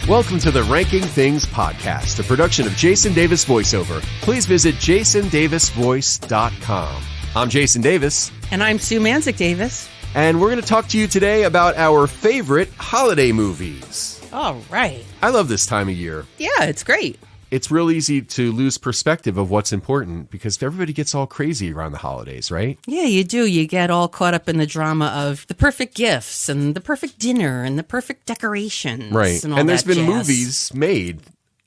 Welcome to the Ranking Things podcast, a production of Jason Davis VoiceOver. Please visit jasondavisvoice.com. I'm Jason Davis. And I'm Sue Manzik Davis. And we're going to talk to you today about our favorite holiday movies. All right. I love this time of year. Yeah, it's great. It's real easy to lose perspective of what's important because everybody gets all crazy around the holidays, right? Yeah, you do. You get all caught up in the drama of the perfect gifts and the perfect dinner and the perfect decorations. Right. And all And there's that been jazz. movies made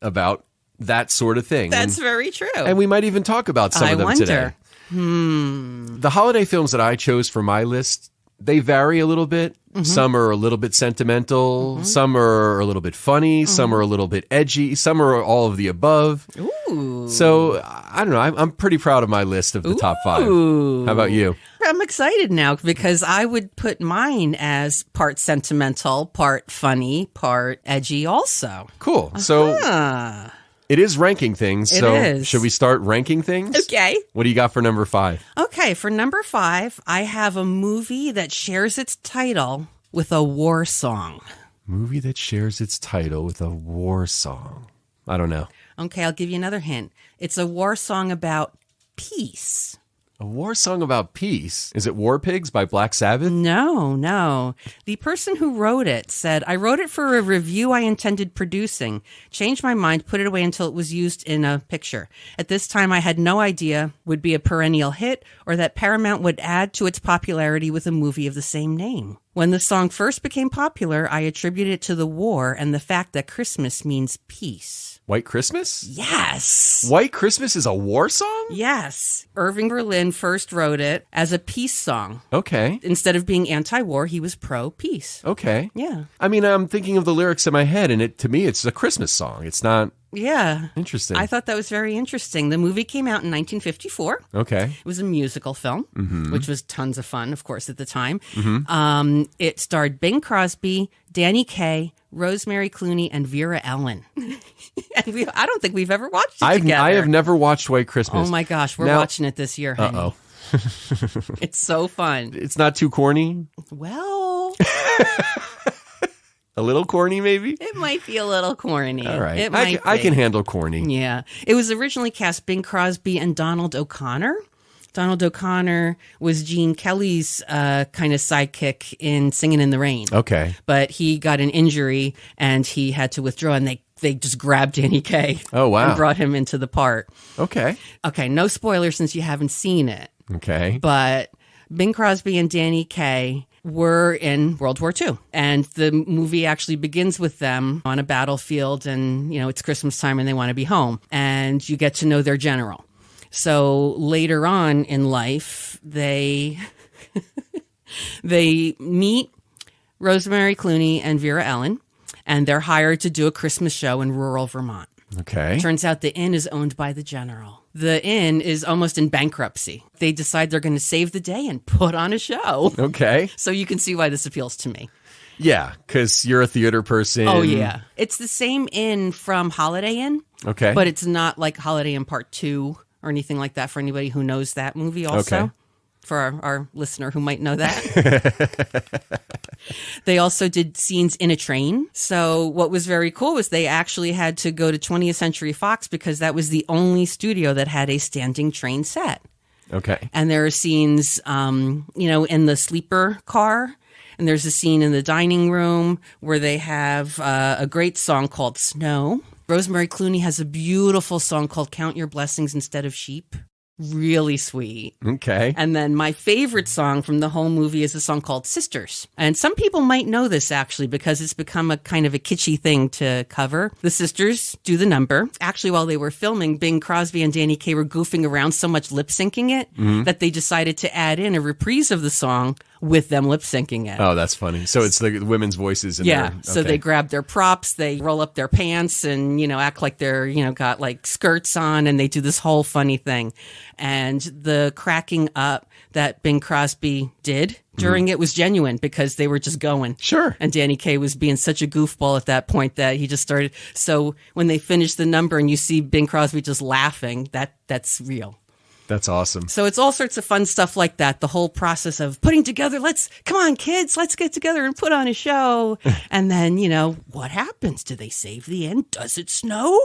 about that sort of thing. That's very true. And we might even talk about some of them today. The holiday films that I chose for my list, they vary a little bit. Some are a little bit sentimental. Some are a little bit funny. Some are a little bit edgy. Some are all of the above. Ooh. So, I don't know. I'm pretty proud of my list of the top 5. Ooh. How about you? I'm excited now because I would put mine as part sentimental, part funny, part edgy also. Cool. So, Ah, it is ranking things. It So, is. should we start ranking things? okay. What do you got for number 5? Okay, for number 5, I have a movie that shares its title with a war song. Movie that shares its title with a war song. I don't know. Okay, I'll give you another hint. It's a war song about peace. A war song about peace. Is it War Pigs by Black Sabbath? No. The person who wrote it said, I wrote it for a review I intended producing. Changed my mind, put it away until it was used in a picture. At this time, I had no idea would be a perennial hit or that Paramount would add to its popularity with a movie of the same name. When the song first became popular, I attributed it to the war and the fact that Christmas means peace. White Christmas? Yes. White Christmas is a war song? Yes. Irving Berlin first wrote it as a peace song. Okay. Instead of being anti-war, he was pro-peace. Okay. Yeah. I mean, I'm thinking of the lyrics in my head, and to me, it's a Christmas song. It's not Yeah. interesting. I thought that was very interesting. The movie came out in 1954. Okay. It was a musical film, which was tons of fun, of course, at the time. It starred Bing Crosby, Danny Kaye, Rosemary Clooney, and Vera Ellen. And I don't think we've ever watched it together. I have never watched White Christmas. Oh my gosh, we're Now- watching it this year, honey. Uh-oh. It's so fun. It's not too corny? Well, A little corny, maybe? it might be a little corny. All right. It might I be. can handle corny. Yeah. It was originally cast Bing Crosby and Donald O'Connor. Donald O'Connor was Gene Kelly's kind of sidekick in Singing in the Rain. Okay. But he got an injury and he had to withdraw, and they just grabbed Danny Kaye. Oh, wow. And brought him into the part. Okay. Okay, no spoilers since you haven't seen it. Okay. But Bing Crosby and Danny Kaye were in World War II. And the movie actually begins with them on a battlefield, and, you know, it's Christmas time and they want to be home. And you get to know their general. So later on in life, they meet Rosemary Clooney and Vera Ellen, and they're hired to do a Christmas show in rural Vermont. Okay. Turns out the inn is owned by the general. The inn is almost in bankruptcy. They decide they're going to save the day and put on a show. Okay. So you can see why this appeals to me. Yeah, because you're a theater person. Oh, yeah. It's the same inn from Holiday Inn, Okay. but it's not like Holiday Inn Part 2 or anything like that for anybody who knows that movie also. Okay. For our listener who might know that. They also did scenes in a train. So what was very cool was they actually had to go to 20th Century Fox because that was the only studio that had a standing train set. Okay. And there are scenes, in the sleeper car. And there's a scene in the dining room where they have a great song called Snow. Rosemary Clooney has a beautiful song called Count Your Blessings Instead of Sheep. Really sweet. Okay. And then my favorite song from the whole movie is a song called Sisters. And some people might know this actually because it's become a kind of a kitschy thing to cover. The Sisters do the number. Actually, while they were filming, Bing Crosby and Danny Kaye were goofing around so much lip syncing it that they decided to add in a reprise of the song with them lip syncing it. Oh, that's funny. So it's the women's voices. Yeah. So they grab their props, they roll up their pants and, act like they're, got like skirts on, and they do this whole funny thing. And the cracking up that Bing Crosby did during it was genuine because they were just going. Sure. And Danny Kaye was being such a goofball at that point that he just started. So when they finished the number and you see Bing Crosby just laughing, that's real. That's awesome. So it's all sorts of fun stuff like that. The whole process of putting together, come on, kids, let's get together and put on a show. And then, what happens? Do they save the end? Does it snow?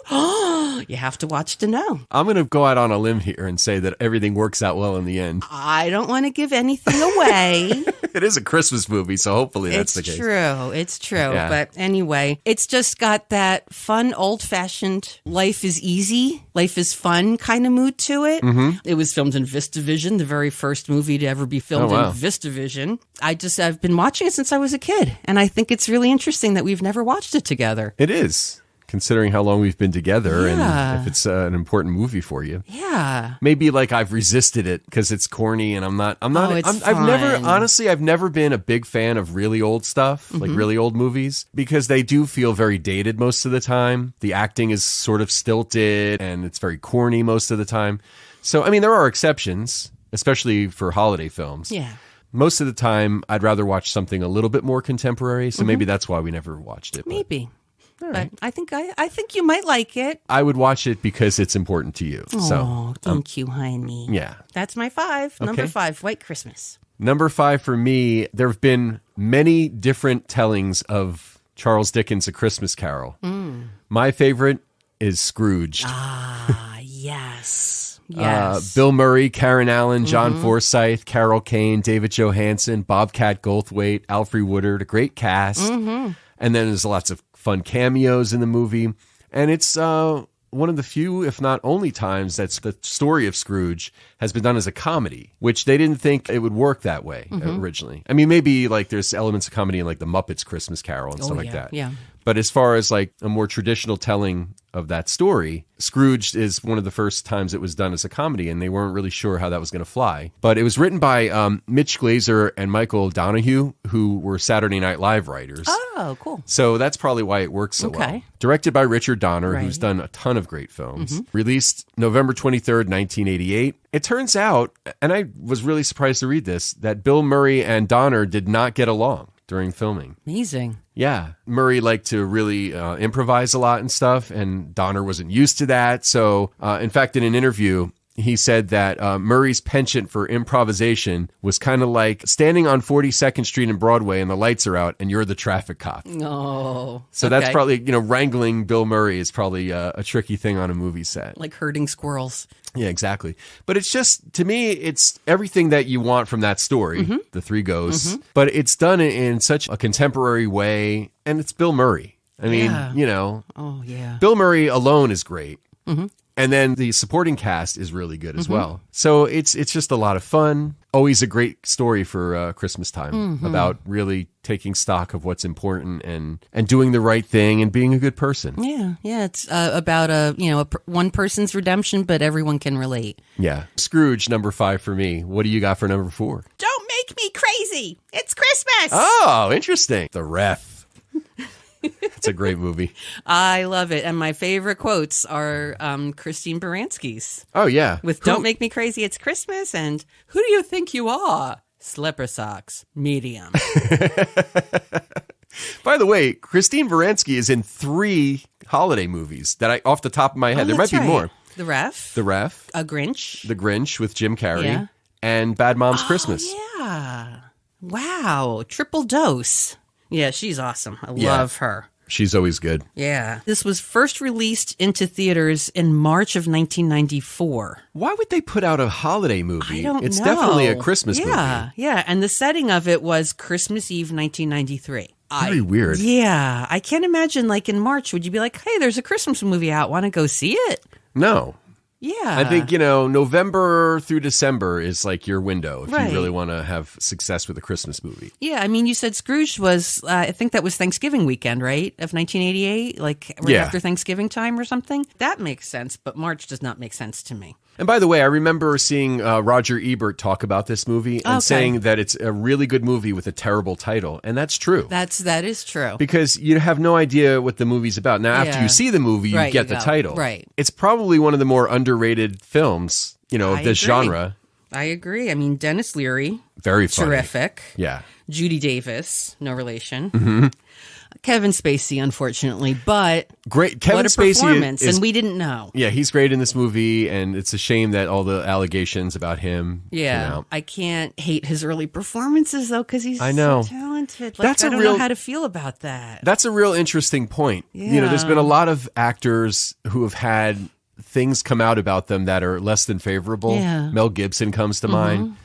You have to watch to know. I'm going to go out on a limb here and say that everything works out well in the end. I don't want to give anything away. It is a Christmas movie, so hopefully that's the case. It's true. Yeah. But anyway, it's just got that fun, old-fashioned, life is easy, life is fun kind of mood to it. It was filmed in VistaVision, the very first movie to ever be filmed in VistaVision. I've been watching it since I was a kid, and I think it's really interesting that we've never watched it together. It is, considering how long we've been together and if it's an important movie for you. Yeah. Maybe like I've resisted it because it's corny and I've never been a big fan of really old stuff, like really old movies, because they do feel very dated most of the time. The acting is sort of stilted and it's very corny most of the time. So, I mean, there are exceptions, especially for holiday films. Yeah. Most of the time, I'd rather watch something a little bit more contemporary. So maybe that's why we never watched it. Maybe. But I think you might like it. I would watch it because it's important to you. Oh, thank you, honey. Yeah. That's my 5. Okay. Number 5, White Christmas. Number 5 for me, there have been many different tellings of Charles Dickens' A Christmas Carol. My favorite is Scrooge. Yes. Yes. Bill Murray, Karen Allen, John Forsythe, Carol Kane, David Johansen, Bobcat Goldthwait, Alfre Woodard, a great cast. And then there's lots of fun cameos in the movie. And it's one of the few, if not only times, that's the story of Scrooge has been done as a comedy, which they didn't think it would work that way originally. I mean, maybe like there's elements of comedy in like the Muppets Christmas Carol and stuff like that. Yeah. But as far as like a more traditional telling of that story, Scrooge is one of the first times it was done as a comedy, and they weren't really sure how that was going to fly. But it was written by Mitch Glazer and Michael Donahue, who were Saturday Night Live writers. Oh, cool. So that's probably why it works so well. Directed by Richard Donner, who's done a ton of great films. Released November 23rd, 1988. It turns out, and I was really surprised to read this, that Bill Murray and Donner did not get along during filming. Amazing. Yeah. Murray liked to really improvise a lot and stuff, and Donner wasn't used to that. So, in fact, in an interview, he said that Murray's penchant for improvisation was kind of like standing on 42nd Street and Broadway and the lights are out and you're the traffic cop. Oh. So that's probably, wrangling Bill Murray is probably a tricky thing on a movie set. Like herding squirrels. Yeah, exactly. But it's just, to me, it's everything that you want from that story, The Three Ghosts, but it's done in such a contemporary way, and it's Bill Murray. I mean, Oh, yeah. Bill Murray alone is great. And then the supporting cast is really good as well. So it's just a lot of fun. Always a great story for Christmas time about really taking stock of what's important and doing the right thing and being a good person. Yeah, yeah. It's about one person's redemption, but everyone can relate. Yeah. Scrooge, number 5 for me. What do you got for number 4? Don't make me crazy. It's Christmas. Oh, interesting. The Ref. It's a great movie. I love it. And my favorite quotes are Christine Baranski's. Oh, yeah. With Don't Make Me Crazy, It's Christmas, and Who Do You Think You Are? Slipper socks, medium. By the way, Christine Baranski is in 3 holiday movies that off the top of my head, there might be more. The Ref. The Ref. A Grinch. The Grinch with Jim Carrey. Yeah. And Bad Moms Christmas. Yeah. Wow. Triple dose. Yeah, she's awesome. I love her. She's always good. Yeah. This was first released into theaters in March of 1994. Why would they put out a holiday movie? I don't know. It's definitely a Christmas movie. Yeah. And the setting of it was Christmas Eve, 1993. Very weird. Yeah. I can't imagine, like, in March, would you be like, hey, there's a Christmas movie out. Want to go see it? No. Yeah. I think, November through December is like your window if you really want to have success with a Christmas movie. Yeah. I mean, you said Scrooge was, I think that was Thanksgiving weekend, right? Of 1988? Like right after Thanksgiving time or something? That makes sense, but March does not make sense to me. And by the way, I remember seeing Roger Ebert talk about this movie and saying that it's a really good movie with a terrible title. And that's true. That is true. Because you have no idea what the movie's about. Now, after you see the movie, you get the title. Right. It's probably one of the more underrated films, of this genre. I agree. I mean, Dennis Leary, very funny. Terrific. Yeah. Judy Davis, no relation. Mm-hmm. Kevin Spacey, unfortunately, but great. Kevin what a Spacey performance, is, and we didn't know. Yeah, he's great in this movie, and it's a shame that all the allegations about him came out. I can't hate his early performances though, because he's I know. so talented. Like, I don't know how to feel about that. That's a real interesting point. Yeah. There's been a lot of actors who have had things come out about them that are less than favorable. Yeah. Mel Gibson comes to mind.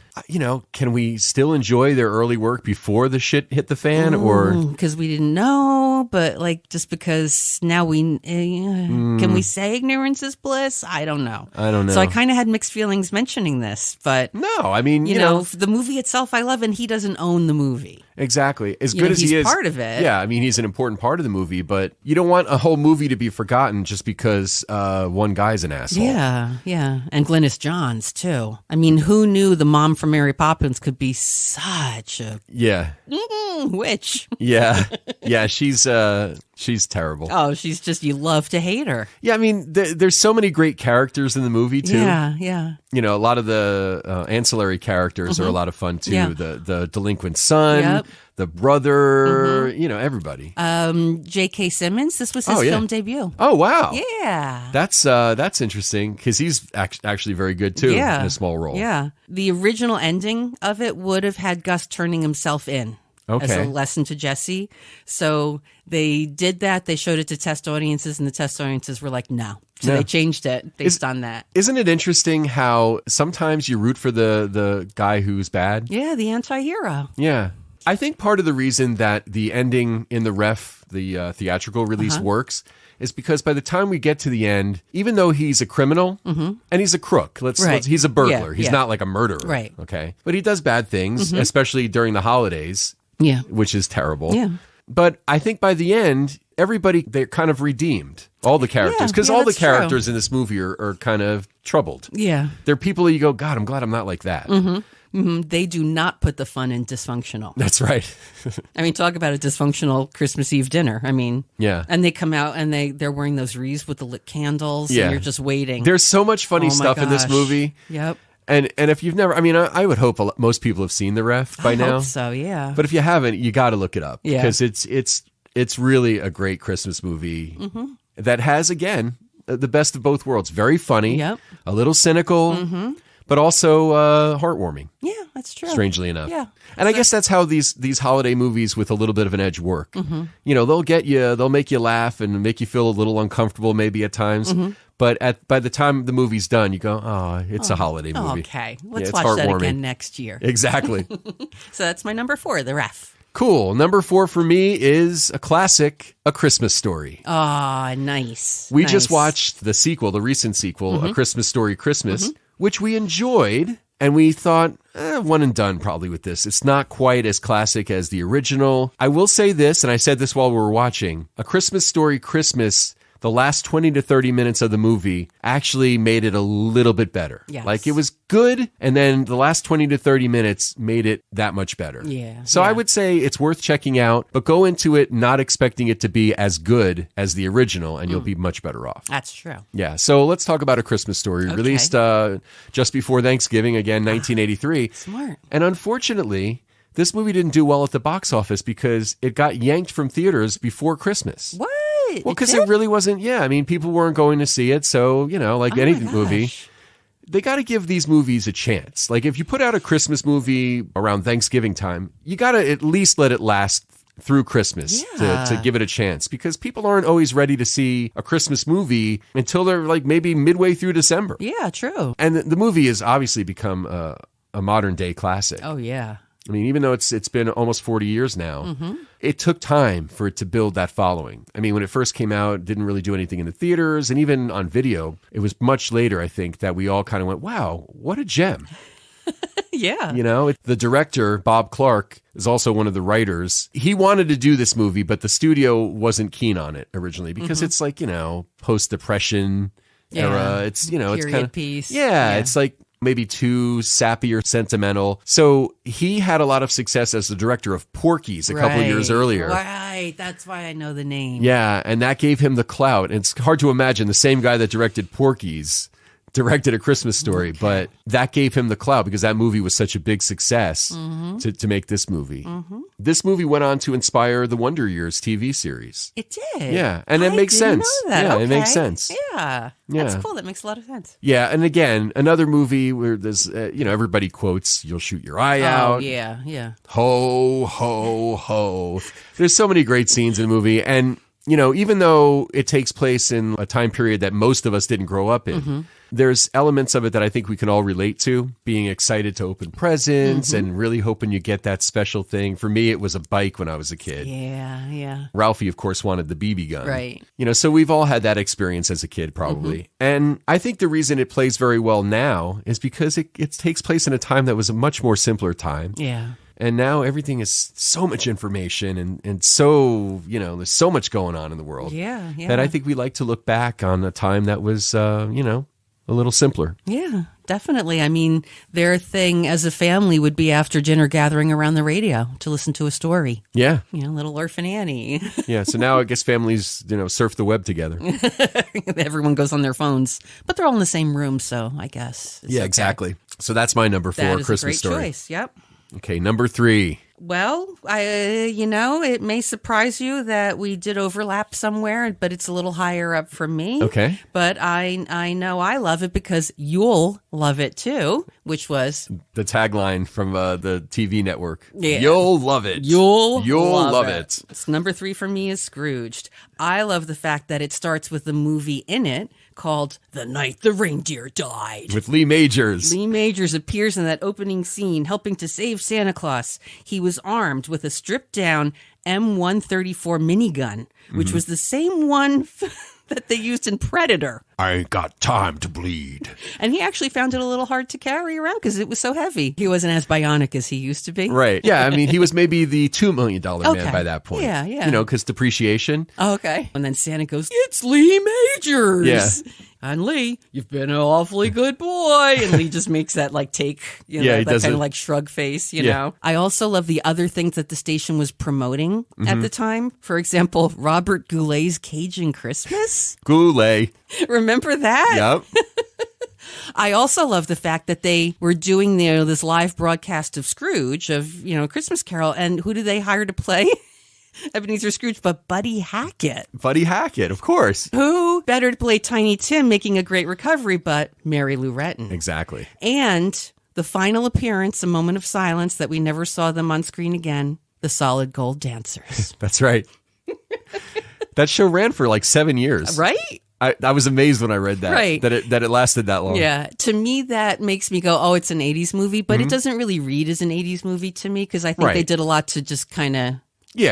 Can we still enjoy their early work before the shit hit the fan, or because we didn't know? But like, just because now we can we say ignorance is bliss? I don't know. So I kind of had mixed feelings mentioning this, but no, I mean, you know, the movie itself I love, and he doesn't own the movie. Exactly. As good as he is, he's part of it. Yeah, I mean, he's an important part of the movie, but you don't want a whole movie to be forgotten just because one guy's an asshole. Yeah. And Glynis Johns, too. I mean, who knew the mom from Mary Poppins could be such a witch? Yeah. Yeah, she's terrible. Oh, she's just, you love to hate her. Yeah, I mean, there's so many great characters in the movie, too. Yeah. A lot of the ancillary characters are a lot of fun, too. Yeah. The delinquent son, the brother, everybody. J.K. Simmons, this was his film debut. Oh, wow. Yeah. That's interesting, because he's actually very good, too, in a small role. Yeah. The original ending of it would have had Gus turning himself in. As a lesson to Jesse. So they did that. They showed it to test audiences, and the test audiences were like, no. So they changed it based on that. Isn't it interesting how sometimes you root for the guy who's bad? Yeah, the anti-hero. Yeah. I think part of the reason that the ending in the ref, the theatrical release works, is because by the time we get to the end, even though he's a criminal and he's a crook, he's a burglar. He's not like a murderer. Right. Okay. But he does bad things, especially during the holidays. Yeah. Which is terrible. Yeah. But I think by the end, they're kind of redeemed. All the characters. Because all the characters in this movie are kind of troubled. Yeah. They're people that you go, God, I'm glad I'm not like that. They do not put the fun in dysfunctional. That's right. I mean, talk about a dysfunctional Christmas Eve dinner. I mean, yeah. And they come out and they're wearing those wreaths with the lit candles. Yeah. And you're just waiting. There's so much funny stuff in this movie. Yep. And if you've never, I mean, I would hope most people have seen The Ref by now. I hope so, yeah. But if you haven't, you got to look it up. Yeah. Because it's really a great Christmas movie that has, again, the best of both worlds. Very funny, a little cynical, but also heartwarming. Yeah, that's true. Strangely enough. Yeah. And I guess that's how these holiday movies with a little bit of an edge work. They'll get you, they'll make you laugh and make you feel a little uncomfortable maybe at times. But by the time the movie's done, you go, it's a holiday movie. Okay, let's watch that again next year. Exactly. So that's my number 4, The Ref. Cool. Number 4 for me is a classic, A Christmas Story. Oh, nice. We just watched the sequel, the recent sequel, A Christmas Story Christmas, which we enjoyed. And we thought, one and done probably with this. It's not quite as classic as the original. I will say this, and I said this while we were watching, A Christmas Story Christmas, the last 20 to 30 minutes of the movie actually made it a little bit better. Yes. Like, it was good, and then the last 20 to 30 minutes made it that much better. Yeah. So I would say it's worth checking out, but go into it not expecting it to be as good as the original, and you'll be much better off. That's true. Yeah. So let's talk about A Christmas Story. Okay. Released just before Thanksgiving, again, 1983. Smart. And unfortunately, this movie didn't do well at the box office because it got yanked from theaters before Christmas. What? Well, because it really wasn't, I mean, people weren't going to see it. So, like any movie, they got to give these movies a chance. Like, if you put out a Christmas movie around Thanksgiving time, you got to at least let it last through Christmas to give it a chance, because people aren't always ready to see a Christmas movie until they're like maybe midway through December. Yeah, true. And the movie has obviously become a modern day classic. Oh, yeah. I mean, even though it's been almost 40 years now, it took time for it to build that following. I mean, when it first came out, it didn't really do anything in the theaters, and even on video. It was much later, I think, that we all kind of went, wow, what a gem. Yeah. The director, Bob Clark, is also one of the writers. He wanted to do this movie, but the studio wasn't keen on it originally because it's like, post-Depression era. It's, it's kind of piece. Yeah, it's like maybe too sappy or sentimental. So he had a lot of success as the director of Porky's a couple of years earlier. Right, that's why I know the name. Yeah, and that gave him the clout. And it's hard to imagine the same guy that directed Porky's directed A Christmas Story, but that gave him the clout because that movie was such a big success to make this movie. This movie went on to inspire the Wonder Years TV series. It did. Yeah, and it makes sense. Know that. Yeah, okay. it makes sense. Yeah, that's cool. That makes a lot of sense. Yeah, and again, another movie where there's, everybody quotes, "You'll shoot your eye out." Yeah. Ho, ho, ho. There's so many great scenes in the movie, and even though it takes place in a time period that most of us didn't grow up in, there's elements of it that I think we can all relate to. Being excited to open presents and really hoping you get that special thing. For me, it was a bike when I was a kid. Yeah. Ralphie, of course, wanted the BB gun. Right. So we've all had that experience as a kid, probably. And I think the reason it plays very well now is because it takes place in a time that was a much more simpler time. Yeah. And now everything is so much information and so, there's so much going on in the world. Yeah. That I think we like to look back on a time that was, a little simpler. Yeah, definitely. I mean, their thing as a family would be after dinner gathering around the radio to listen to a story. Yeah. Little Orphan Annie. Yeah. So now I guess families, surf the web together. Everyone goes on their phones, but they're all in the same room. So I guess. Yeah, okay. Exactly. So that's my number 4 that is Christmas a great story. Choice. Yep. Okay, number 3. Well, it may surprise you that we did overlap somewhere, but it's a little higher up for me. Okay. But I know I love it because you'll love it too, which was the tagline from the TV network. Yeah. You'll love it. You'll love it. It's number 3 for me is Scrooged. I love the fact that it starts with a movie in it called The Night the Reindeer Died. With Lee Majors. Lee Majors appears in that opening scene helping to save Santa Claus. He was armed with a stripped-down M134 minigun, which was the same one that they used in Predator. I ain't got time to bleed. And he actually found it a little hard to carry around because it was so heavy. He wasn't as bionic as he used to be. Right. Yeah, I mean, he was maybe the $2 million man by that point. Yeah. Because depreciation. Oh, okay. And then Santa goes, "It's Lee Majors." Yeah. And Lee, "You've been an awfully good boy." And Lee just makes that take, that kind of shrug face, know. I also love the other things that the station was promoting at the time. For example, Robert Goulet's Cajun Christmas. Goulet. Remember that? Yep. I also love the fact that they were doing this live broadcast of Scrooge, of, Christmas Carol. And who do they hire to play Ebenezer Scrooge but Buddy Hackett? Buddy Hackett, of course. Who better to play Tiny Tim making a great recovery but Mary Lou Retton? Exactly. And the final appearance, a moment of silence that we never saw them on screen again, the Solid Gold Dancers. That's right. That show ran for like 7 years. Right? I was amazed when I read that. Right. That it lasted that long. Yeah. To me, that makes me go, oh, it's an 80s movie, but it doesn't really read as an 80s movie to me because I think they did a lot to just kind of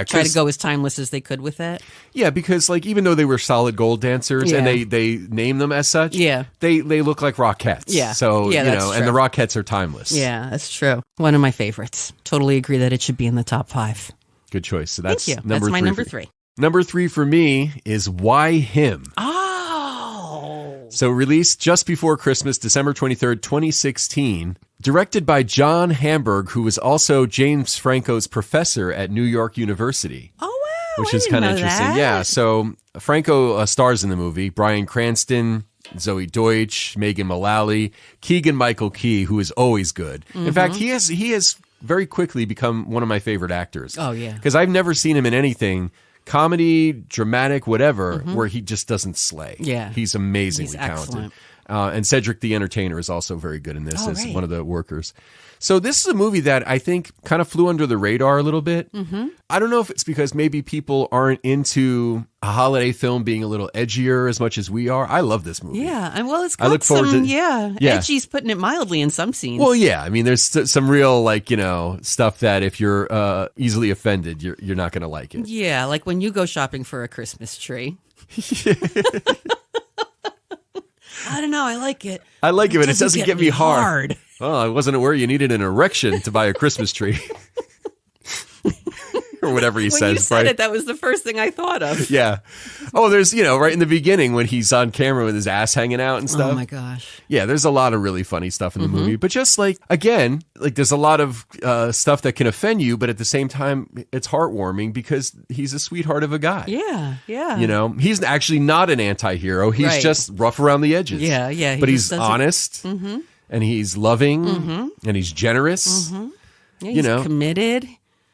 try to go as timeless as they could with it. Yeah, because even though they were Solid Gold Dancers and they name them as such, they look like Rockettes. Yeah. So, that's and the Rockettes are timeless. Yeah, that's true. One of my favorites. Totally agree that it should be in the top 5. Good choice. So that's Thank you. number 3. That's my number 3. Number 3 for me is Why Him? Oh. So released just before Christmas, December 23rd, 2016. Directed by John Hamburg, who was also James Franco's professor at New York University. Oh, wow. Which is kind of interesting. That. Yeah. So Franco stars in the movie. Bryan Cranston, Zoe Deutsch, Megan Mullally, Keegan-Michael Key, who is always good. In fact, he has very quickly become one of my favorite actors. Oh, yeah. Because I've never seen him in anything, comedy, dramatic, whatever, where he just doesn't slay. Yeah. He's amazingly talented. Excellent. And Cedric the Entertainer is also very good in this as one of the workers. So this is a movie that I think kind of flew under the radar a little bit. I don't know if it's because maybe people aren't into a holiday film being a little edgier as much as we are. I love this movie. Yeah, and well, it's got I look forward some, to, edgy's putting it mildly in some scenes. Well, yeah, I mean, there's some real stuff that if you're easily offended, you're not going to like it. Yeah, like when you go shopping for a Christmas tree. I don't know. I like it. I like it, but it doesn't get me hard. Oh, I wasn't aware you needed an erection to buy a Christmas tree. or whatever he when says. You said it, that was the first thing I thought of. Yeah. Oh, there's, right in the beginning when he's on camera with his ass hanging out and stuff. Oh my gosh. Yeah, there's a lot of really funny stuff in the movie. But just again, there's a lot of stuff that can offend you, but at the same time, it's heartwarming because he's a sweetheart of a guy. Yeah, yeah. He's actually not an anti-hero. He's just rough around the edges. Yeah, yeah. But he's honest, and he's loving, and he's generous. Yeah, he's committed.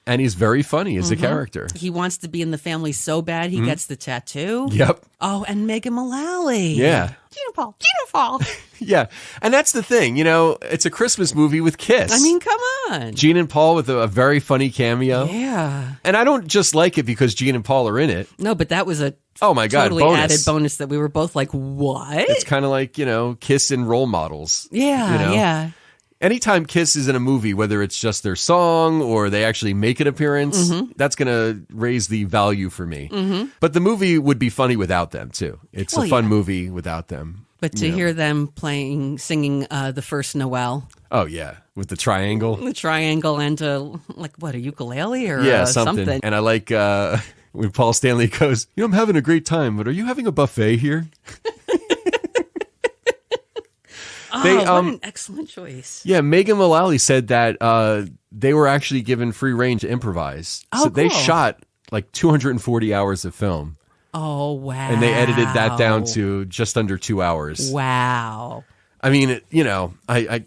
And he's very funny as a character. He wants to be in the family so bad he gets the tattoo. Yep. Oh, and Megan Mullally. Yeah. Gina Paul. Yeah. And that's the thing, it's a Christmas movie with Kiss. I mean, come on. Gene and Paul with a very funny cameo. Yeah. And I don't just like it because Gene and Paul are in it. No, but that was a totally bonus. Added bonus that we were both like, what? It's kind of like, Kiss in role models. Yeah, yeah. Anytime Kiss is in a movie, whether it's just their song or they actually make an appearance, that's going to raise the value for me. But the movie would be funny without them, too. It's a fun movie without them. But to hear them singing the first Noel. Oh, yeah. With the triangle. The triangle and a ukulele or something. And I like when Paul Stanley goes, I'm having a great time, but are you having a buffet here? What an excellent choice. Yeah, Megan Mullally said that they were actually given free reign to improvise. Oh, so they shot 240 hours of film. Oh, wow. And they edited that down to just under 2 hours. Wow. I mean, I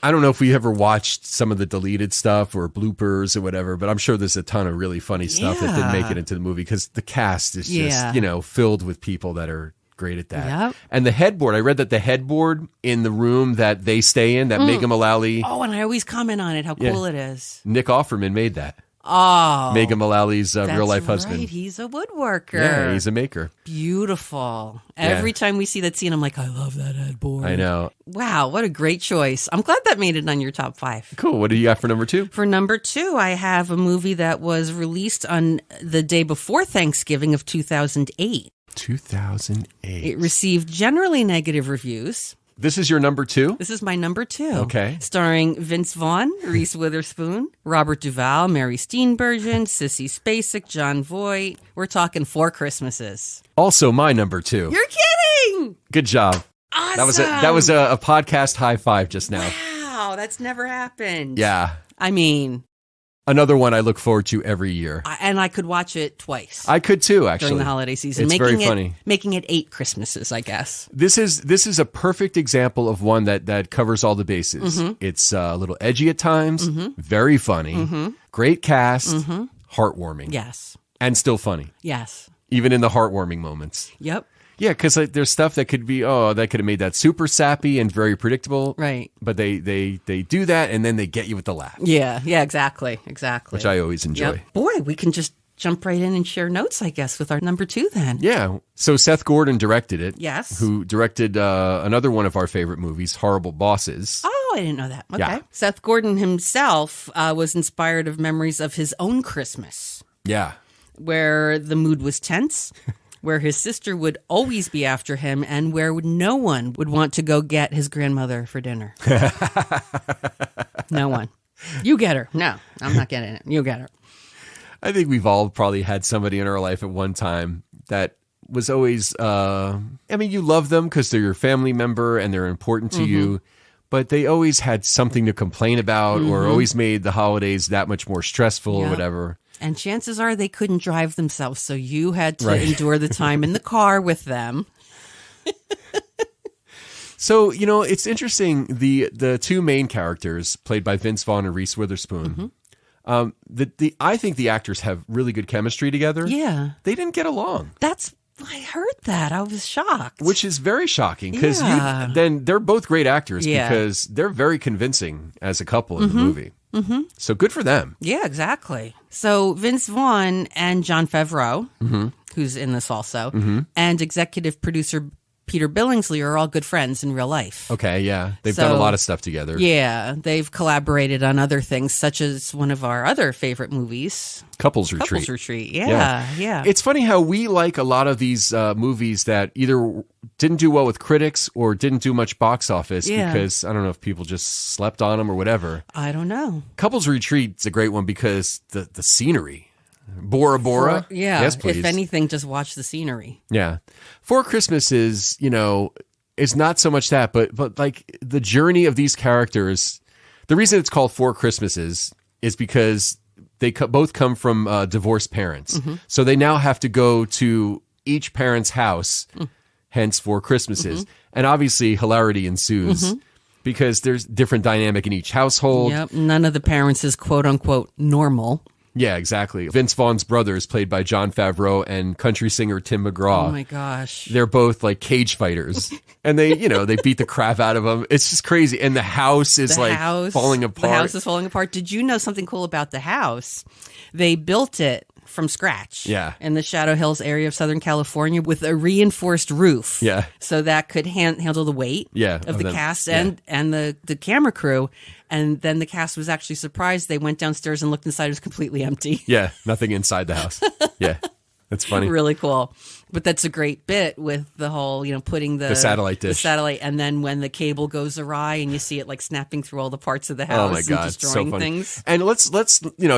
don't know if we ever watched some of the deleted stuff or bloopers or whatever, but I'm sure there's a ton of really funny stuff that didn't make it into the movie because the cast is just, filled with people that are great at that. Yep. And the headboard, I read that the headboard in the room that they stay in, that Megan Mullally. Oh, and I always comment on it, how cool it is. Nick Offerman made that. Oh. Megan Mullally's real life husband. Right. He's a woodworker. Yeah, he's a maker. Beautiful. Every time we see that scene, I'm like, I love that headboard. I know. Wow, what a great choice. I'm glad that made it on your top 5. Cool. What do you got for number 2? For number 2, I have a movie that was released on the day before Thanksgiving of 2008. 2008. It received generally negative reviews. This is your number 2? This is my number 2. Okay. Starring Vince Vaughn, Reese Witherspoon, Robert Duvall, Mary Steenburgen, Sissy Spacek, John Voight. We're talking 4 Christmases. Also my number 2. You're kidding! Good job. Awesome. That was a podcast high five just now. Wow, that's never happened. Yeah. I mean... Another one I look forward to every year. And I could watch it twice. I could too, actually. During the holiday season. It's very funny. Making it 8 Christmases, I guess. This is a perfect example of one that covers all the bases. It's a little edgy at times, very funny, great cast, heartwarming. Yes. And still funny. Yes. Even in the heartwarming moments. Yep. Yeah, because there's stuff that could be, that could have made that super sappy and very predictable. Right. But they do that, and then they get you with the laugh. Yeah, exactly. Which I always enjoy. Yep. Boy, we can just jump right in and share notes, I guess, with our number 2 then. Yeah. So Seth Gordon directed it. Yes. Who directed another one of our favorite movies, Horrible Bosses. Oh, I didn't know that. Okay. Yeah. Seth Gordon himself was inspired of memories of his own Christmas. Yeah. Where the mood was tense. Where his sister would always be after him and where no one would want to go get his grandmother for dinner. No one. You get her. No, I'm not getting it. You get her. I think we've all probably had somebody in our life at one time that was always, you love them because they're your family member and they're important to you, but they always had something to complain about or always made the holidays that much more stressful or whatever. And chances are they couldn't drive themselves, so you had to endure the time in the car with them. So, it's interesting. The 2 main characters, played by Vince Vaughn and Reese Witherspoon, I think the actors have really good chemistry together. Yeah. They didn't get along. I heard that. I was shocked. Which is very shocking because then they're both great actors because they're very convincing as a couple in the movie. So good for them. Yeah, exactly. So Vince Vaughn and Jon Favreau, who's in this also, and executive producer Peter Billingsley are all good friends in real life. Okay, yeah. They've done a lot of stuff together. Yeah, they've collaborated on other things, such as one of our other favorite movies, Couples Retreat. Couples Retreat, yeah. It's funny how we like a lot of these movies that either didn't do well with critics or didn't do much box office because, I don't know if people just slept on them or whatever. I don't know. Couples Retreat's a great one because the scenery. Bora Bora. Yeah. Yes, please. If anything, just watch the scenery. Yeah. Four Christmases, is not so much that, but like the journey of these characters. The reason it's called Four Christmases is because they both come from divorced parents. Mm-hmm. So they now have to go to each parent's house, hence Four Christmases. Mm-hmm. And obviously hilarity ensues because there's different dynamic in each household. Yep. None of the parents is quote unquote normal. Yeah, exactly. Vince Vaughn's brother is played by Jon Favreau and country singer Tim McGraw. Oh my gosh. They're both like cage fighters. And they beat the crap out of them. It's just crazy. And the house is falling apart. The house is falling apart. Did you know something cool about the house? They built it from scratch. Yeah. In the Shadow Hills area of Southern California with a reinforced roof. Yeah. So that could handle the weight of the cast and the camera crew. And then the cast was actually surprised. They went downstairs and looked inside. It was completely empty. Yeah. Nothing inside the house. Yeah. That's funny. Really cool. But that's a great bit with the whole, putting the satellite dish. The satellite, and then when the cable goes awry and you see it like snapping through all the parts of the house and destroying so funny. Things. And let's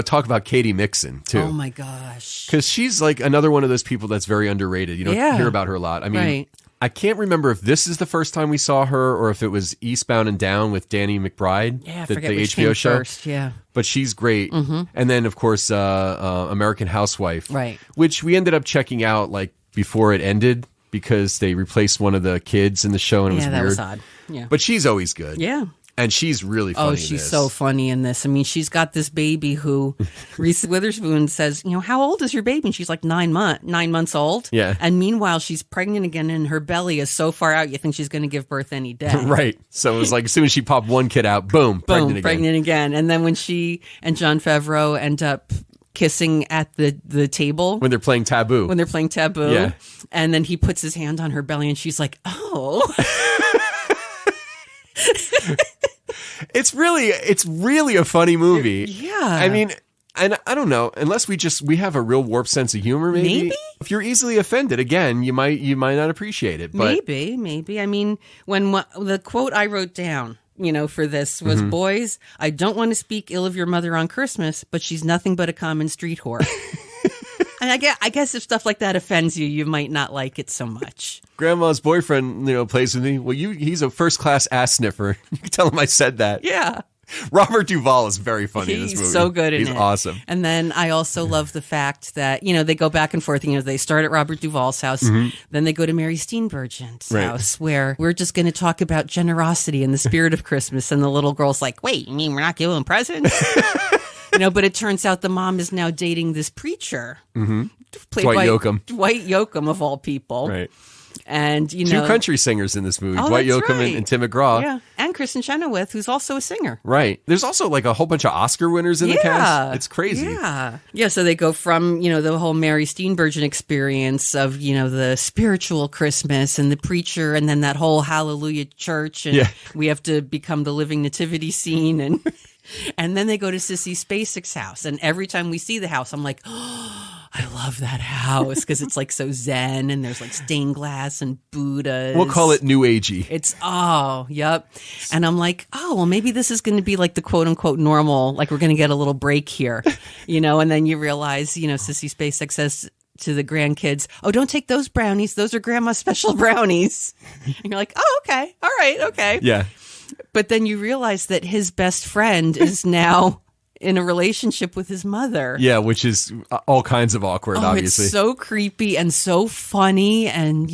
talk about Katie Mixon too. Oh my gosh. Because she's like another one of those people that's very underrated. You don't hear about her a lot. I mean, right. I can't remember if this is the first time we saw her or if it was Eastbound and Down with Danny McBride. Yeah, I the forget which HBO came show. First. Yeah. But she's great. Mm-hmm. And then, of course, American Housewife. Right. Which we ended up checking out like before it ended because they replaced one of the kids in the show and it was weird. Yeah, that was odd. Yeah. But she's always good. Yeah. And she's really funny. Oh, she's so funny in this. I mean, she's got this baby who Reese Witherspoon says, how old is your baby? And she's like 9 months old. Yeah. And meanwhile, she's pregnant again and her belly is so far out, you think she's going to give birth any day. Right. So it was like as soon as she popped one kid out, boom, pregnant again. And then when she and Jon Favreau end up kissing at the table. When they're playing Taboo. Yeah. And then he puts his hand on her belly and she's like, oh. It's really a funny movie. Yeah. I mean, and I don't know, unless we have a real warped sense of humor, maybe. If you're easily offended, again, you might not appreciate it. But maybe. I mean, when the quote I wrote down, for this was, boys, I don't want to speak ill of your mother on Christmas, but she's nothing but a common street whore. And I guess if stuff like that offends you, you might not like it so much. Grandma's boyfriend, plays with me. Well, he's a first-class ass sniffer. You can tell him I said that. Yeah. Robert Duvall is very funny in this movie. He's so good in it. He's awesome. And then I also love the fact that, they go back and forth. They start at Robert Duvall's house. Then they go to Mary Steenburgen's house, where we're just going to talk about generosity and the spirit of Christmas. And the little girl's like, wait, you mean we're not giving presents? But it turns out the mom is now dating this preacher. Played Dwight by Yoakam. Dwight Yoakam, of all people. Right. And, two country singers in this movie, Oh, Dwight that's Yoakam right. and Tim McGraw. Yeah. And Kristen Chenoweth, who's also a singer. Right. There's also like a whole bunch of Oscar winners in the cast. It's crazy. Yeah. So they go from, the whole Mary Steenburgen experience of, the spiritual Christmas and the preacher and then that whole Hallelujah church. And we have to become the living nativity scene. And then they go to Sissy Spacek's house. And every time we see the house, I'm like, oh, I love that house because it's like so zen and there's like stained glass and Buddhas. We'll call it new agey. Yep. And I'm like, oh, well, maybe this is going to be like the quote unquote normal, like we're going to get a little break here, and then you realize, Sissy Spacek says to the grandkids, oh, don't take those brownies. Those are grandma's special brownies. And you're like, oh, okay. All right. Okay. Yeah. But then you realize that his best friend is now in a relationship with his mother. Yeah, which is all kinds of awkward, obviously. It's so creepy and so funny and,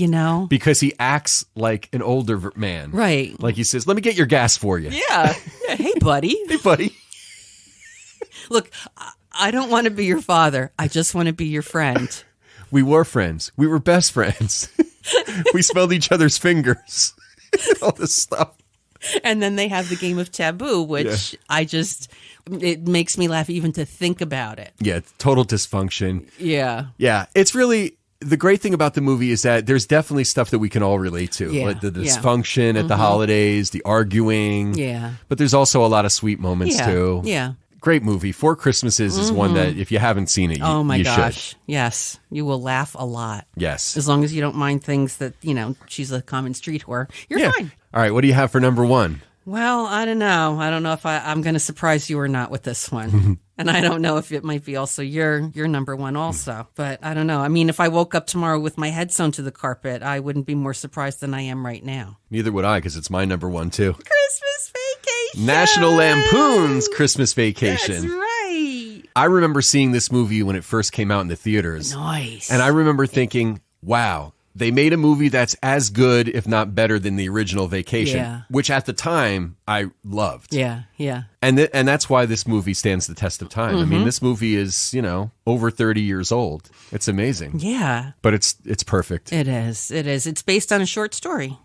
Because he acts like an older man. Right. Like he says, let me get your gas for you. Yeah. Hey, buddy. Hey, buddy. Look, I don't want to be your father. I just want to be your friend. We were friends. We were best friends. We smelled each other's fingers. All this stuff. And then they have the game of Taboo, which it makes me laugh even to think about it. Yeah, total dysfunction. Yeah. Yeah, it's really, the great thing about the movie is that there's definitely stuff that we can all relate to. Yeah. Like the dysfunction at the holidays, the arguing. Yeah. But there's also a lot of sweet moments too. Yeah. Great movie. Four Christmases is one that if you haven't seen it, you should. Yes. You will laugh a lot. Yes. As long as you don't mind things that, she's a common street whore. You're fine. All right. What do you have for number one? Well, I don't know. I don't know if I'm going to surprise you or not with this one. And I don't know if it might be also your number one also. But I don't know. I mean, if I woke up tomorrow with my head sewn to the carpet, I wouldn't be more surprised than I am right now. Neither would I, because it's my number one, too. Christmas Vacation! National Lampoon's Christmas Vacation. That's right. I remember seeing this movie when it first came out in the theaters. Nice. And I remember thinking, wow, they made a movie that's as good, if not better, than the original Vacation, which at the time I loved. Yeah. And that's why this movie stands the test of time. I mean, this movie is, over 30 years old. It's amazing. Yeah. But it's perfect. It is. It's based on a short story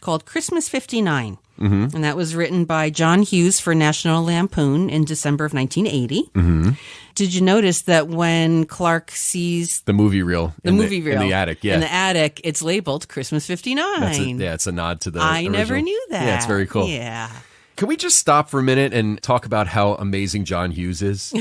called Christmas 59. And that was written by John Hughes for National Lampoon in December of 1980. Did you notice that when Clark sees the movie reel in the attic, in the attic, it's labeled Christmas 59? It's a nod to the I original. Never knew that. Yeah, it's very cool. Yeah. Can we just stop for a minute and talk about how amazing John Hughes is?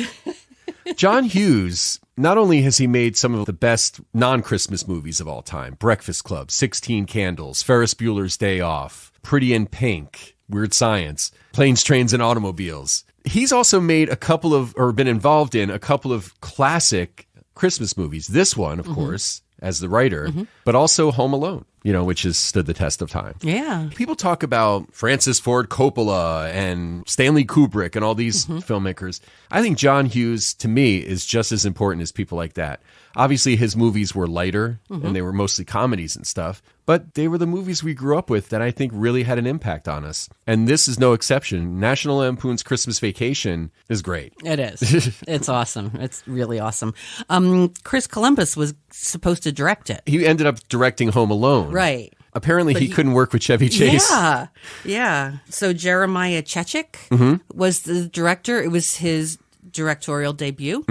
John Hughes, not only has he made some of the best non-Christmas movies of all time, Breakfast Club, 16 Candles, Ferris Bueller's Day Off, Pretty in Pink, Weird Science, Planes, Trains, and Automobiles. He's also made been involved in a couple of classic Christmas movies. This one, of course, as the writer, but also Home Alone, which has stood the test of time. Yeah. People talk about Francis Ford Coppola and Stanley Kubrick and all these filmmakers. I think John Hughes, to me, is just as important as people like that. Obviously, his movies were lighter and they were mostly comedies and stuff, but they were the movies we grew up with that I think really had an impact on us. And this is no exception. National Lampoon's Christmas Vacation is great. It is. It's awesome. It's really awesome. Chris Columbus was supposed to direct it. He ended up directing Home Alone. Right. Apparently, he couldn't work with Chevy Chase. Yeah. So Jeremiah Chechik was the director. It was his directorial debut,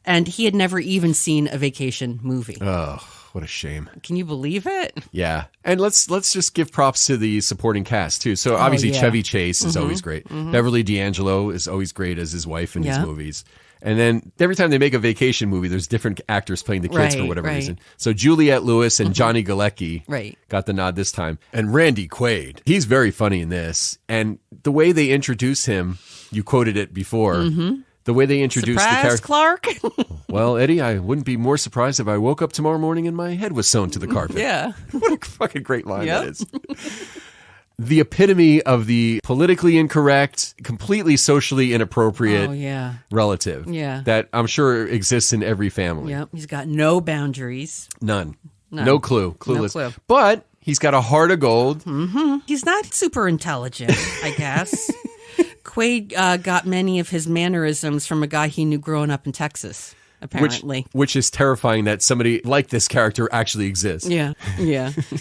and he had never even seen a Vacation movie. Oh, what a shame. Can you believe it? Yeah. And let's just give props to the supporting cast, too. So obviously Chevy Chase is always great. Beverly D'Angelo is always great as his wife in these movies. And then every time they make a Vacation movie, there's different actors playing the kids for whatever reason. So Juliette Lewis and Johnny Galecki got the nod this time. And Randy Quaid, he's very funny in this. And the way they introduce him, you quoted it before, the way they introduce the character. Clark? Well, Eddie, I wouldn't be more surprised if I woke up tomorrow morning and my head was sewn to the carpet. Yeah. What a fucking great line that is. The epitome of the politically incorrect, completely socially inappropriate relative that I'm sure exists in every family. Yep. He's got no boundaries. None. No clue. Clueless. No clue. But he's got a heart of gold. He's not super intelligent, I guess. Quaid got many of his mannerisms from a guy he knew growing up in Texas, apparently. Which is terrifying that somebody like this character actually exists. Yeah.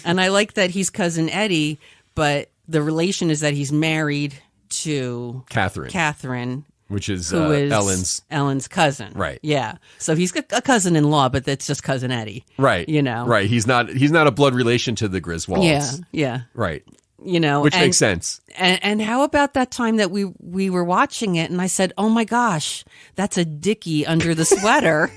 And I like that he's Cousin Eddie, but the relation is that he's married to Catherine, which is Ellen's cousin. Right. Yeah. So he's a cousin-in-law, but that's just Cousin Eddie. Right. Right. He's not a blood relation to the Griswolds. Yeah. Right. Which makes sense. And how about that time that we were watching it and I said, "Oh my gosh, that's a dickie under the sweater."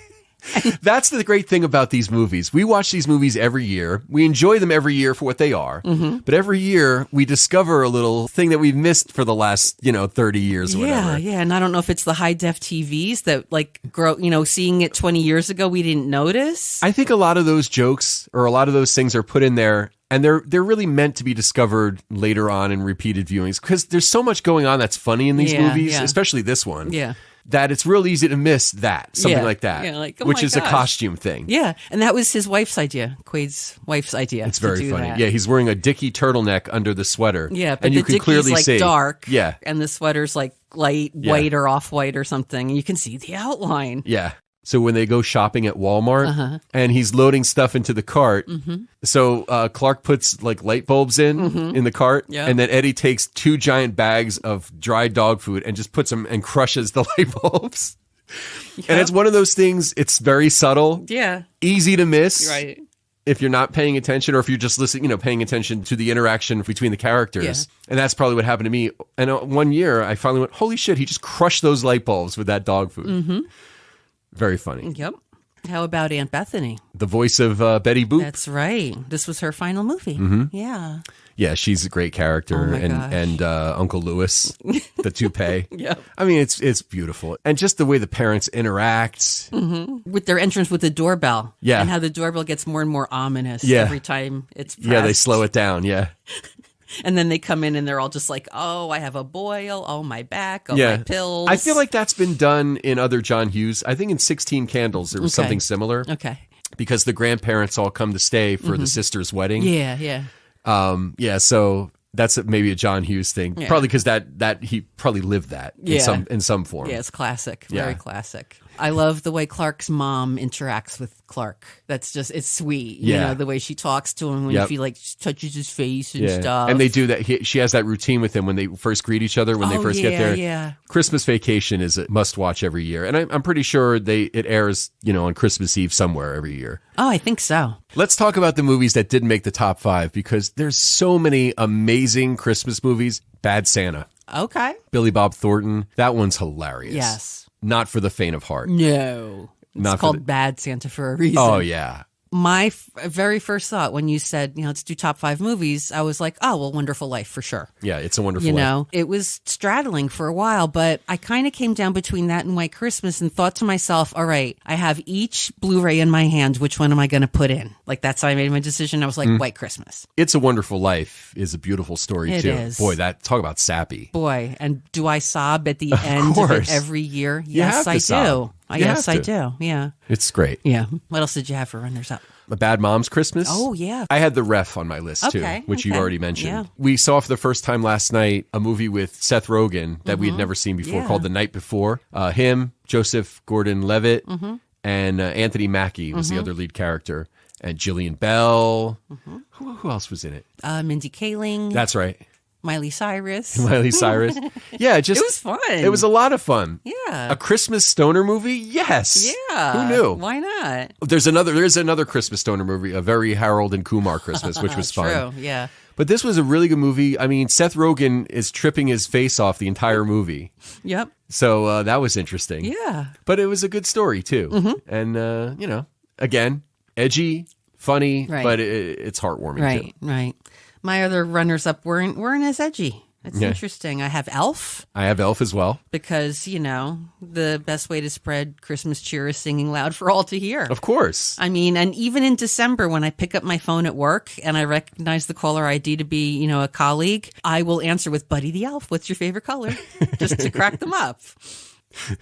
That's the great thing about these movies. We watch these movies every year. We enjoy them every year for what they are. But every year we discover a little thing that we've missed for the last, 30 years or whatever. Yeah. And I don't know if it's the high def TVs that seeing it 20 years ago, we didn't notice. I think a lot of those jokes or a lot of those things are put in there and they're really meant to be discovered later on in repeated viewings because there's so much going on that's funny in these movies, especially this one. Yeah. That it's real easy to miss something like that, which is a costume thing. Yeah, and that was his wife's idea, Quaid's wife's idea. It's very funny. Yeah, he's wearing a Dickie turtleneck under the sweater. Yeah, but and the you can Dickie's clearly see dark. Yeah, and the sweater's like light white or off white or something, and you can see the outline. Yeah. So when they go shopping at Walmart and he's loading stuff into the cart, so Clark puts light bulbs in the cart, and then Eddie takes 2 giant bags of dry dog food and just puts them and crushes the light bulbs. Yep. And it's one of those things, it's very subtle, easy to miss. Right. If you're not paying attention or if you're just listening, paying attention to the interaction between the characters. Yeah. And that's probably what happened to me. And one year I finally went, holy shit, he just crushed those light bulbs with that dog food. Very funny. Yep. How about Aunt Bethany? The voice of Betty Boop. That's right. This was her final movie. Yeah. Yeah, she's a great character. Oh my gosh. And Uncle Lewis, the toupee. Yeah. I mean, it's beautiful. And just the way the parents interact. With their entrance with the doorbell. Yeah. And how the doorbell gets more and more ominous Yeah. every time it's pressed. Yeah, they slow it down. Yeah. And then they come in and they're all just like, oh, I have a boil. Oh, my back. Oh, my pills. I feel like that's been done in other John Hughes. I think in 16 Candles, there was something similar. Okay. Because the grandparents all come to stay for the sister's wedding. Yeah, yeah. So that's maybe a John Hughes thing. Yeah. Probably because that he probably lived that in some form. Yeah, it's classic. Yeah. Very classic. I love the way Clark's mom interacts with Clark. That's just, it's sweet. You Yeah. know, the way she talks to him when Yep. she like touches his face and stuff. And they do that. She has that routine with him when they first greet each other, when they first get there. Yeah. Christmas Vacation is a must watch every year. And I'm pretty sure it airs, on Christmas Eve somewhere every year. Oh, I think so. Let's talk about the movies that didn't make the top 5 because there's so many amazing Christmas movies. Bad Santa. Okay. Billy Bob Thornton. That one's hilarious. Yes. Not for the faint of heart. No. It's Not for called Bad Santa for a reason. Oh, yeah. My very first thought when you said, let's do top 5 movies, I was like, oh, well, Wonderful Life for sure. Yeah, It's a Wonderful Life. It was straddling for a while, but I kind of came down between that and White Christmas and thought to myself, all right, I have each Blu-ray in my hand. Which one am I going to put in? Like, that's how I made my decision. I was like, White Christmas. It's a Wonderful Life is a beautiful story, It too. is. Boy, talk about sappy. Boy, and do I sob at the end of it course. every year? You Yes, have to I sob. do. You Yes, have I to. do. Yeah. It's great. Yeah. What else did you have for runners-up? A Bad Mom's Christmas. Oh, yeah. I had The Ref on my list, too, Okay, which you okay. already mentioned. Yeah. We saw for the first time last night a movie with Seth Rogen that we had never seen before Yeah. called The Night Before. Him, Joseph Gordon-Levitt, and Anthony Mackie was the other lead character. And Jillian Bell. Who else was in it? Mindy Kaling. That's right. Miley Cyrus. Miley Cyrus. Yeah, It was fun. It was a lot of fun. Yeah. A Christmas stoner movie? Yes. Yeah. Who knew? Why not? There's another Christmas stoner movie, a very Harold and Kumar Christmas, which was fun. True. Yeah. But this was a really good movie. I mean, Seth Rogen is tripping his face off the entire movie. Yep. So that was interesting. Yeah. But it was a good story, too. And, again, edgy, funny, Right. but it's heartwarming, too. Right. My other runners-up weren't as edgy. It's Yeah. interesting. I have Elf I have Elf as well. because, the best way to spread Christmas cheer is singing loud for all to hear. Of course. I mean, and even in December when I pick up my phone at work and I recognize the caller ID to be, a colleague, I will answer with Buddy the Elf. What's your favorite color? Just to crack them up.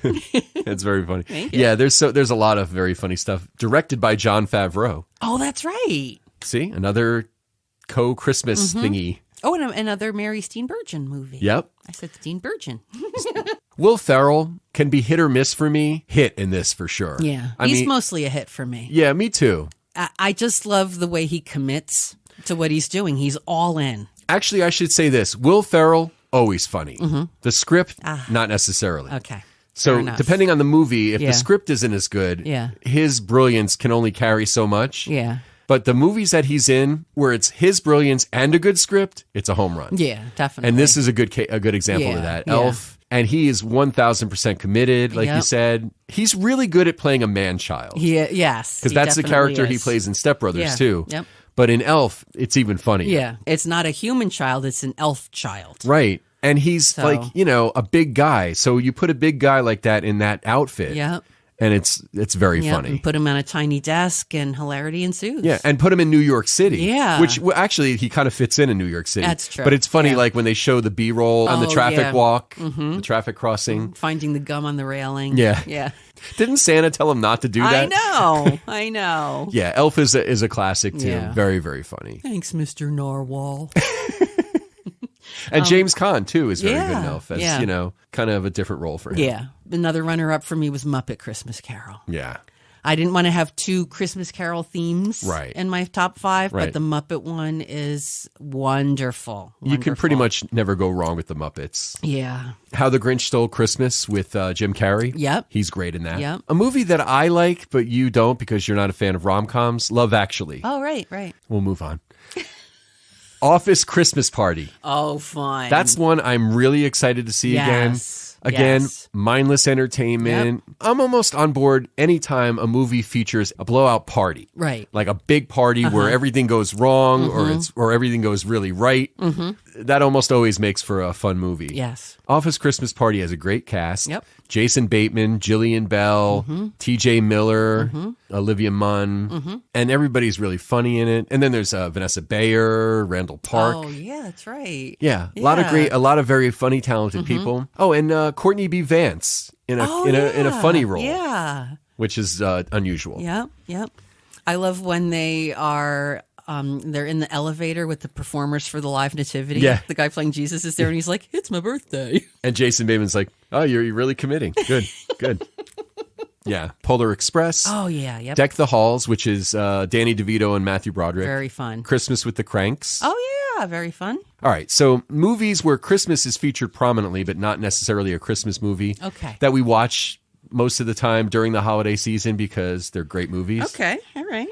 It's very funny. Thank you. Yeah, there's a lot of very funny stuff directed by Jon Favreau. Oh, that's right. See, another co-Christmas thingy. Oh, and another Mary Steenburgen movie. Yep. I said Steenburgen. Will Ferrell can be hit or miss for me. Hit in this for sure. Yeah. I He's mean, mostly a hit for me. yeah, me too. I just love the way he commits to what he's doing. He's all in. Actually, I should say this. Will Ferrell, always funny. The script, not necessarily. Okay. So Fair enough. depending on the movie, if Yeah. the script isn't as good, Yeah. his brilliance can only carry so much. Yeah. But the movies that he's in, where it's his brilliance and a good script, it's a home run. Yeah, definitely. And this is a good example Yeah, of that. yeah. Elf, and he is 1,000% committed, like you Yep. said. He's really good at playing a man-child. yes. Because he that's the definitely character he is. plays in Step Brothers, Yeah, too. yep. But in Elf, it's even funnier. Yeah. It's not a human child, it's an elf child. Right. And he's So- like, a big guy. So you put a big guy like that in that outfit. Yeah. And it's very Yep. funny. And put him on a tiny desk and hilarity ensues. Yeah, and put him in New York City. Yeah. Which actually, he kind of fits in New York City. That's true. But it's funny, Yeah. like when they show the B-roll on the Oh, traffic yeah. walk, the traffic crossing. Finding the gum on the railing. Yeah. Yeah. Didn't Santa tell him not to do that? I know. Yeah, Elf is a classic too. Yeah. Very, very funny. Thanks, Mr. Narwhal. And James Caan too is very good in yeah, Elf. As, yeah. kind of a different role for him. Yeah. Another runner-up for me was Muppet Christmas Carol. Yeah. I didn't want to have two Christmas Carol themes Right. in my top 5, Right. but the Muppet one is wonderful. You can pretty Wonderful. much never go wrong with the Muppets. Yeah. How the Grinch Stole Christmas with Jim Carrey. Yep. He's great in that. Yep. A movie that I like, but you don't because you're not a fan of rom-coms, Love Actually. Oh, right. We'll move on. Office Christmas Party. Oh, fun. That's one I'm really excited to see again. Yes. Again, Yes. mindless entertainment. Yep. I'm almost on board anytime a movie features a blowout party. Right. Like a big party where everything goes wrong or everything goes really right. That almost always makes for a fun movie. Yes. Office Christmas Party has a great cast. Yep. Jason Bateman, Jillian Bell, T.J. Miller, Olivia Munn, and everybody's really funny in it. And then there's Vanessa Bayer, Randall Park. Oh, yeah, that's right. Yeah, a lot of very funny, talented people. Oh, and Courtney B. Vance in a funny role. Yeah. Which is unusual. Yep. I love when they are they're in the elevator with the performers for the live nativity. Yeah. The guy playing Jesus is there and he's like, "It's my birthday." And Jason Bateman's like, "Oh, you're really committing. Good." Yeah. Polar Express. Oh, yeah. Yep. Deck the Halls, which is Danny DeVito and Matthew Broderick. Very fun. Christmas with the Cranks. Oh, yeah. Very fun. All right. So movies where Christmas is featured prominently, but not necessarily a Christmas movie. Okay. That we watch most of the time during the holiday season because they're great movies. Okay. All right.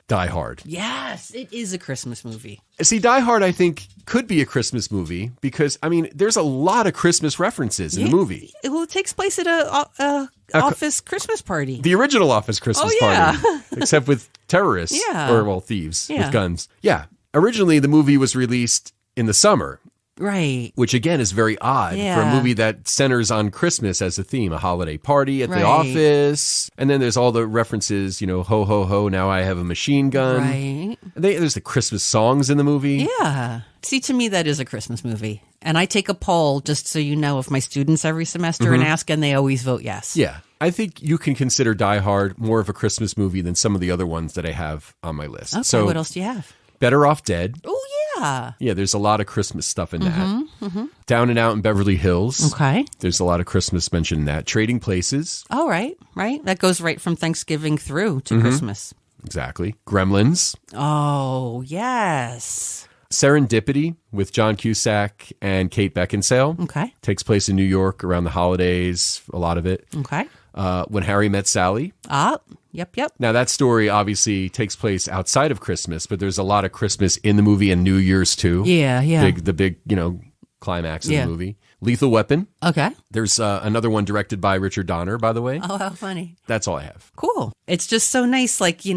Die Hard. Yes, it is a Christmas movie. See, Die Hard, I think, could be a Christmas movie because, I mean, there's a lot of Christmas references in the movie. Well, it takes place at a office Christmas party. The original Office Christmas party, except with terrorists or thieves with guns. Yeah. Originally, the movie was released in the summer. Right. Which, again, is very odd for a movie that centers on Christmas as a theme, a holiday party at the office. And then there's all the references, ho, ho, ho, now I have a machine gun. Right. There's the Christmas songs in the movie. Yeah. See, to me, that is a Christmas movie. And I take a poll, just so you know, of my students every semester and ask, and they always vote yes. Yeah. I think you can consider Die Hard more of a Christmas movie than some of the other ones that I have on my list. Okay, so what else do you have? Better Off Dead. Oh, yeah. Yeah, there's a lot of Christmas stuff in that. Down and Out in Beverly Hills. Okay. There's a lot of Christmas mentioned in that. Trading Places. Oh, right. That goes right from Thanksgiving through to Christmas. Exactly. Gremlins. Oh, yes. Serendipity with John Cusack and Kate Beckinsale. Okay. Takes place in New York around the holidays, a lot of it. Okay. When Harry Met Sally. Yep. Now, that story obviously takes place outside of Christmas, but there's a lot of Christmas in the movie and New Year's, too. Yeah. The big, climax of the movie. Lethal Weapon. Okay. There's another one directed by Richard Donner, by the way. Oh, how funny. That's all I have. Cool. It's just so nice. Like, you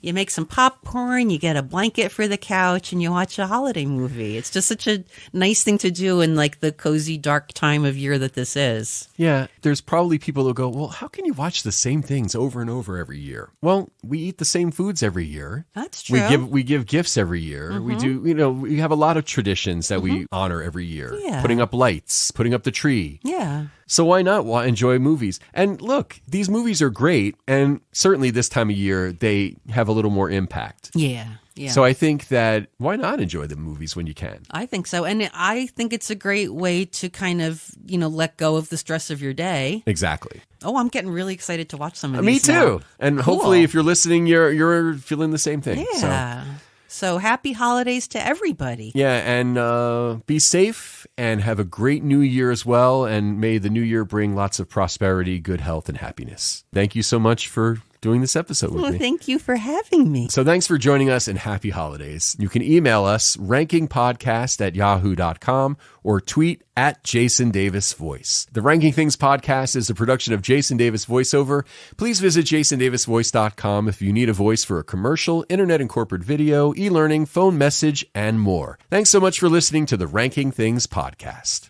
make some popcorn, you get a blanket for the couch, and you watch a holiday movie. It's just such a nice thing to do in, like, the cozy, dark time of year that this is. Yeah. There's probably people who go, well, how can you watch the same things over and over every year? Well, we eat the same foods every year. That's true. We give gifts every year. We do, we have a lot of traditions that we honor every year. Yeah. Putting up lights, putting up the tree. Yeah. So why not enjoy movies? And look, these movies are great. And certainly this time of year, they have a little more impact. Yeah. So I think that why not enjoy the movies when you can? I think so. And I think it's a great way to kind of, let go of the stress of your day. Exactly. Oh, I'm getting really excited to watch some of Me these too. now. And hopefully if you're listening, you're feeling the same thing. Yeah. So happy holidays to everybody. Yeah, and be safe and have a great new year as well. And may the new year bring lots of prosperity, good health, and happiness. Thank you so much for doing this episode with me. Thank you for having me. So thanks for joining us and happy holidays. You can email us rankingpodcast@yahoo.com or tweet @JasonDavisVoice. The Ranking Things podcast is a production of Jason Davis VoiceOver. Please visit jasondavisvoice.com if you need a voice for a commercial, internet and corporate video, e-learning, phone message, and more. Thanks so much for listening to the Ranking Things podcast.